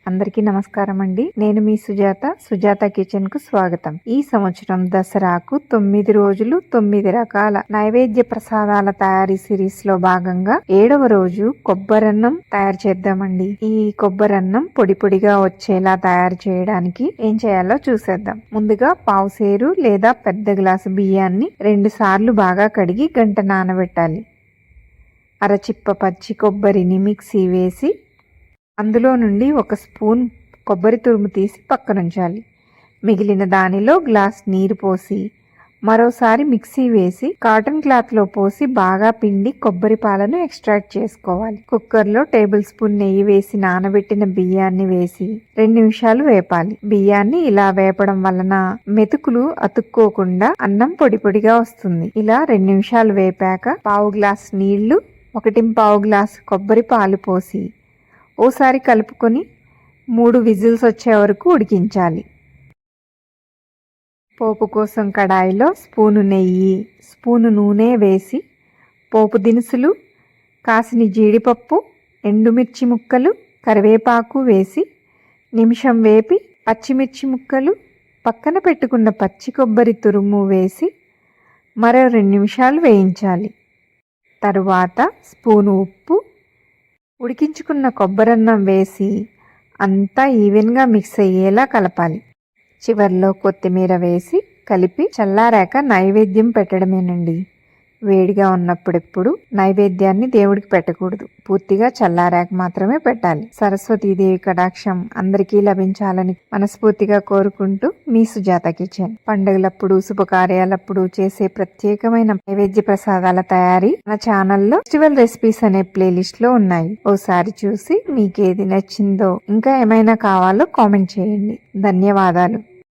అందరికీ నమస్కారం అండి. నేను మీ సుజాత కిచెన్ కు స్వాగతం. ఈ సంవత్సరం దసరాకు 9 రోజులు 9 రకాల నైవేద్య ప్రసాదాల తయారీ సిరీస్ లో భాగంగా 7వ రోజు కొబ్బరన్నం తయారు చేద్దామండి. ఈ కొబ్బరన్నం పొడి పొడిగా వచ్చేలా తయారు చేయడానికి ఏం చేయాలో చూసేద్దాం. ముందుగా పావుసేరు లేదా పెద్ద గ్లాసు బియ్యాన్ని 2 సార్లు బాగా కడిగి గంట నానబెట్టాలి. అరచిప్ప పచ్చి కొబ్బరిని మిక్సీ వేసి అందులో నుండి 1 స్పూన్ కొబ్బరి తురుము తీసి పక్కనుంచాలి. మిగిలిన దానిలో గ్లాస్ నీరు పోసి మరోసారి మిక్సీ వేసి కాటన్ క్లాత్లో పోసి బాగా పిండి కొబ్బరి పాలను ఎక్స్ట్రాక్ట్ చేసుకోవాలి. కుక్కర్లో టేబుల్ స్పూన్ నెయ్యి వేసి నానబెట్టిన బియ్యాన్ని వేసి 2 నిమిషాలు వేపాలి. బియ్యాన్ని ఇలా వేపడం వలన మెతుకులు అతుక్కోకుండా అన్నం పొడి పొడిగా వస్తుంది. ఇలా 2 నిమిషాలు వేపాక పావు గ్లాస్ నీళ్లు 1.25 గ్లాస్ కొబ్బరి పాలు పోసి ఓసారి కలుపుకొని 3 విజిల్స్ వచ్చే వరకు ఉడికించాలి. పోపు కోసం కడాయిలో స్పూను నెయ్యి, స్పూను నూనె వేసి పోపు దినుసులు, కాసిని జీడిపప్పు, ఎండుమిర్చి ముక్కలు, కరివేపాకు వేసి నిమిషం వేపి పచ్చిమిర్చి ముక్కలు, పక్కన పెట్టుకున్న పచ్చి కొబ్బరి తురుము వేసి మరో 2 నిమిషాలు వేయించాలి. తరువాత స్పూను ఉప్పు, ఉడికించుకున్న కొబ్బరన్నం వేసి అంతా ఈవెన్గా మిక్స్ అయ్యేలా కలపాలి. చివర్లో కొత్తిమీర వేసి కలిపి చల్లారాక నైవేద్యం పెట్టడమేనండి. వేడిగా ఉన్నప్పుడెప్పుడు నైవేద్యాన్ని దేవుడికి పెట్టకూడదు. పూర్తిగా చల్లారాక మాత్రమే పెట్టాలి. సరస్వతీదేవి కటాక్షం అందరికీ లభించాలని మనస్ఫూర్తిగా కోరుకుంటూ మీ సుజాత కిచెన్. పండుగలప్పుడు శుభకార్యాలప్పుడు చేసే ప్రత్యేకమైన నైవేద్య ప్రసాదాల తయారీ మన ఛానల్లో ఫెస్టివల్ రెసిపీస్ అనే ప్లేలిస్ట్ లో ఉన్నాయి. ఓసారి చూసి మీకేది నచ్చిందో ఇంకా ఏమైనా కావాలో కామెంట్ చేయండి. ధన్యవాదాలు.